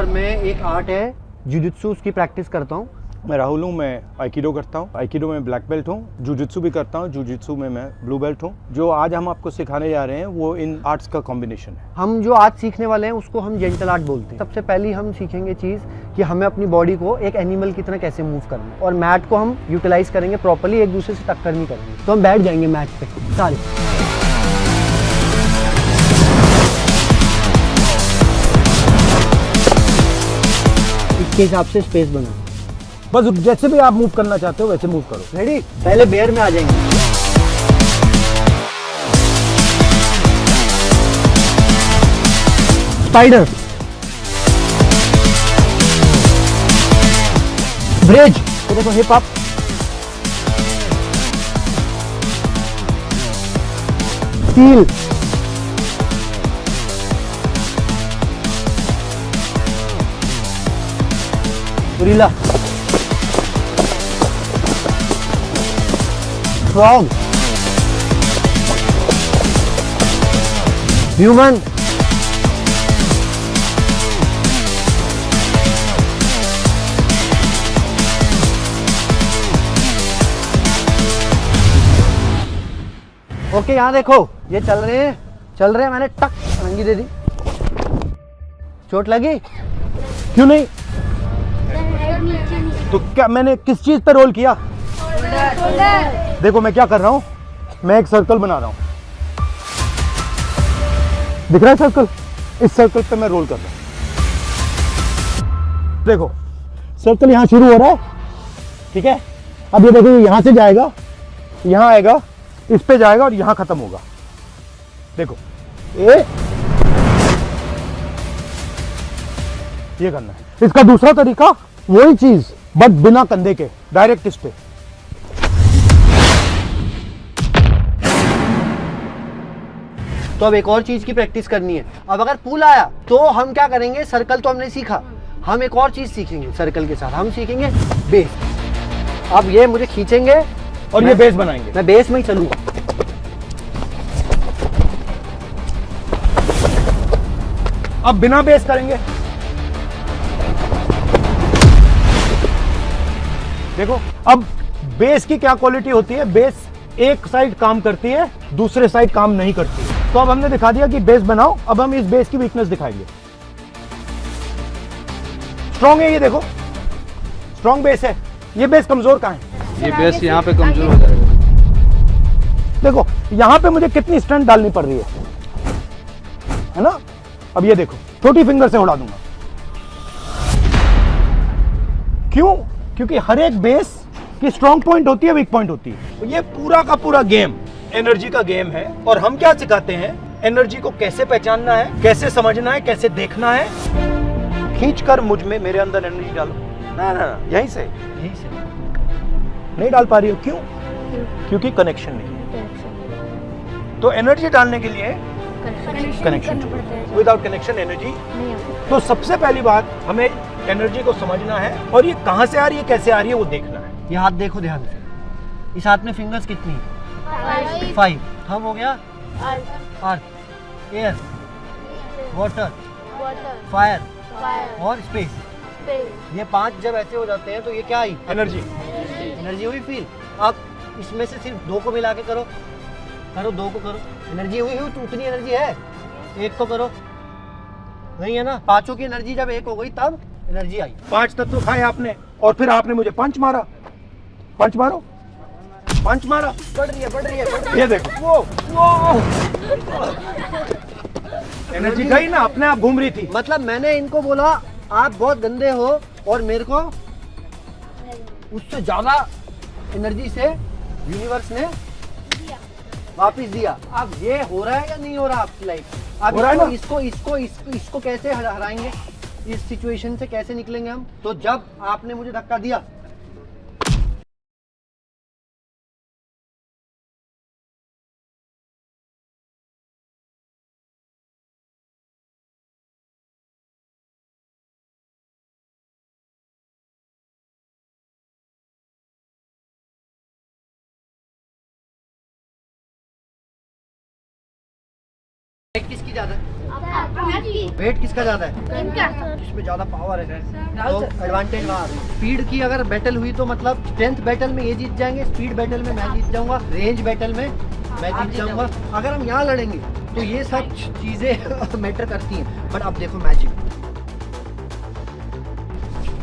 और मैं एक आर्ट है जुजुत्सु, उसकी प्रैक्टिस करता हूँ। मैं राहुल हूँ, मैं आइकिडो करता हूँ। आइकिडो में ब्लैक बेल्ट हूँ। जुजुत्सु भी करता हूँ, जुजुत्सु में मैं ब्लू बेल्ट हूँ। जो आज हम आपको सिखाने जा रहे हैं वो इन आर्ट्स का कॉम्बिनेशन है। हम जो आज सीखने वाले हैं उसको हम जेंटल आर्ट बोलते हैं। सबसे पहले हम सीखेंगे चीज़ कि हमें अपनी बॉडी को एक एनिमल की तरह कैसे मूव करना है, और मैट को हम यूटिलाइज करेंगे प्रॉपर्ली, एक दूसरे से टक्कर नहीं करेंगे। तो हम बैठ जाएंगे मैट पे सारे। इसके हिसाब से स्पेस बनाओ। बस जैसे भी आप मूव करना चाहते हो वैसे मूव करो। रेडी? पहले बेयर में आ जाएंगे। स्पाइडर, ब्रिज, तो देखो hip up, steel, gorilla, frog, human, okay यहाँ देखो, ये चल रहे हैं, मैंने टक रंगी दे दी। चोट लगी? क्यों नहीं? तो क्या मैंने किस चीज पे रोल किया? देखो मैं क्या कर रहा हूँ, मैं एक सर्कल बना रहा हूँ। दिख रहा है सर्कल? इस सर्कल पे मैं रोल कर रहा हूँ। देखो सर्कल यहाँ शुरू हो रहा है, ठीक है। अब ये देखो यहाँ से जाएगा, यहाँ आएगा, इस पे जाएगा और यहाँ खत्म होगा। देखो ये करना है। इसका दूसरा तरीका वही चीज बट बिना कंधे के, डायरेक्ट इस पे। तो अब एक और चीज की प्रैक्टिस करनी है। अब अगर पुल आया तो हम क्या करेंगे, सर्कल तो हमने सीखा, हम एक और चीज सीखेंगे सर्कल के साथ, हम सीखेंगे बेस। अब ये मुझे खींचेंगे और ये बेस बनाएंगे। मैं बेस में ही चलूंगा। अब बिना बेस करेंगे। देखो अब बेस की क्या क्वालिटी होती है, बेस एक साइड काम करती है, दूसरे साइड काम नहीं करती है। तो अब हमने दिखा दिया कि बेस बनाओ। अब हम इस बेस की वीकनेस दिखाएंगे। स्ट्रॉन्ग है ये, देखो स्ट्रॉन्ग बेस है। ये बेस कमजोर कहाँ है? ये बेस यहाँ पे कमजोर हो जाएगा। देखो यहाँ पे मुझे कितनी स्ट्रेंथ डालनी पड़ रही है ना। अब ये देखो छोटी फिंगर से उड़ा दूंगा। क्यों? क्योंकि हर एक बेस की स्ट्रॉन्ग पॉइंट होती है, वीक पॉइंट होती है। तो ये पूरा का पूरा गेम एनर्जी का गेम है। और हम क्या सिखाते हैं, एनर्जी को कैसे पहचानना है, कैसे समझना है, कैसे देखना है। खींचकर मुझ में, मेरे अंदर एनर्जी डालो। ना ना ना, यहीं से नहीं डाल पा रही हो। क्यों? क्योंकि कनेक्शन नहीं है। तो एनर्जी डालने के लिए कनेक्शन, विदाउट कनेक्शन एनर्जी। तो सबसे पहली बात, हमें एनर्जी को समझना है और ये कहां से आ रही है, कैसे आ रही है, वो देखना है। ये हाथ देखो ध्यान से, इस हाथ में फिंगर्स कितनी है? 5। हम हो गया अर्थ, एयर, वाटर, फायर और स्पेस। ये 5 जब ऐसे हो जाते हैं तो ये क्या आई? एनर्जी। एनर्जी हुई फील। अब इसमें से सिर्फ 2 को मिला के करो, 2 को करो, एनर्जी हुई तो उतनी एनर्जी है। 1 को करो, नहीं है ना। 5 की एनर्जी जब 1 हो गई तब एनर्जी आई। 5 तत्व खाए आपने और फिर आपने मुझे पंच मारा। पंच मारो, पंच मारा। बढ़ रही है, बढ़ रही है, बढ़ रही है। ये देखो वो एनर्जी गई ना, अपने आप घूम रही थी। मतलब मैंने इनको बोला आप बहुत गंदे हो, और मेरे को उससे ज्यादा एनर्जी से यूनिवर्स ने वापस दिया। अब ये हो रहा है या नहीं हो रहा आपकी लाइफ? अब इसको कैसे हराएंगे, इस सिचुएशन से कैसे निकलेंगे हम? तो जब आपने मुझे धक्का दिया, किसकी ज्यादा? वेट किसका ज्यादा है? इसमें ज्यादा पावर है तो एडवांटेज वहाँ आ गई। स्पीड की अगर बैटल हुई तो मतलब स्ट्रेंथ बैटल में ये जीत जाएंगे, स्पीड बैटल में मैं जीत जाऊंगा, रेंज बैटल में मैं जीत जाऊंगा। अगर हम यहाँ लड़ेंगे तो ये सब चीजें मैटर करती हैं। बट अब देखो मैजिक,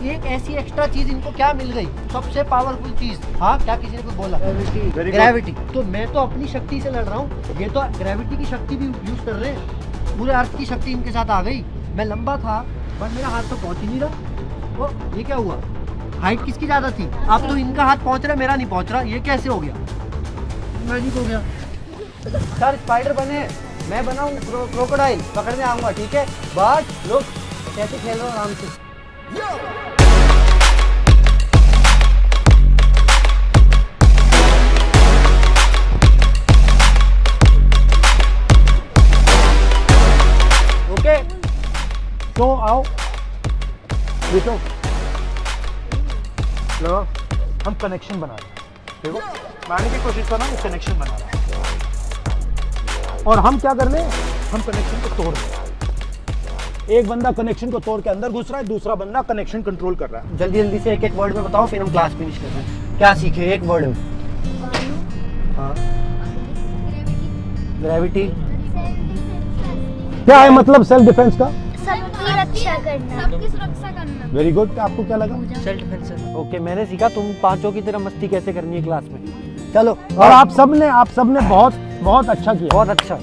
एक ऐसी एक्स्ट्रा चीज इनको क्या मिल गई, सबसे पावरफुल चीज। हाँ, क्या किसी ने कुछ बोला? ग्रेविटी। तो मैं तो अपनी शक्ति से लड़ रहा हूँ, ये तो ग्रेविटी की शक्ति भी यूज कर रहे हैं। पूरे अर्थ की शक्ति इनके साथ आ गई। मैं लंबा था बट मेरा हाथ तो पहुंच ही नहीं रहा। वो ये क्या हुआ? हाइट किसकी ज्यादा थी? अब तो इनका हाथ पहुंच रहा है, मेरा नहीं पहुंच रहा। ये कैसे हो गया? मैजिक हो गया। सर स्पाइडर बने, मैं बनाऊं क्रोकोडाइल, पकड़ने आऊंगा, ठीक है? बट लोग कैसे खेल रहे हो आराम से। ओके, तो आओ देखो, लो हम कनेक्शन बना रहे हैं। देखो मारने की कोशिश कर रहा हूँ, कनेक्शन बना रहा हूँ। और हम क्या कर रहे हैं? हम कनेक्शन को तोड़ रहे हैं। एक बंदा कनेक्शन को तोड़ के अंदर घुस रहा है, दूसरा बंदा कनेक्शन कंट्रोल कर रहा है। जल्दी जल्दी से एक एक वर्ड में बताओ, फिर हम क्लास फिनिश करते हैं। क्या सीखे एक वर्ड में? हाँ, ग्रेविटी। क्या है मतलब सेल्फ डिफेंस का? सबकी रक्षा करना, सबकी सुरक्षा करना। Very good. आपको क्या लगा? Self defence. ओके, मैंने सीखा तुम पांचों की तरह मस्ती कैसे करनी है क्लास में। चलो, और आप सबने बहुत बहुत अच्छा किया। बहुत अच्छा।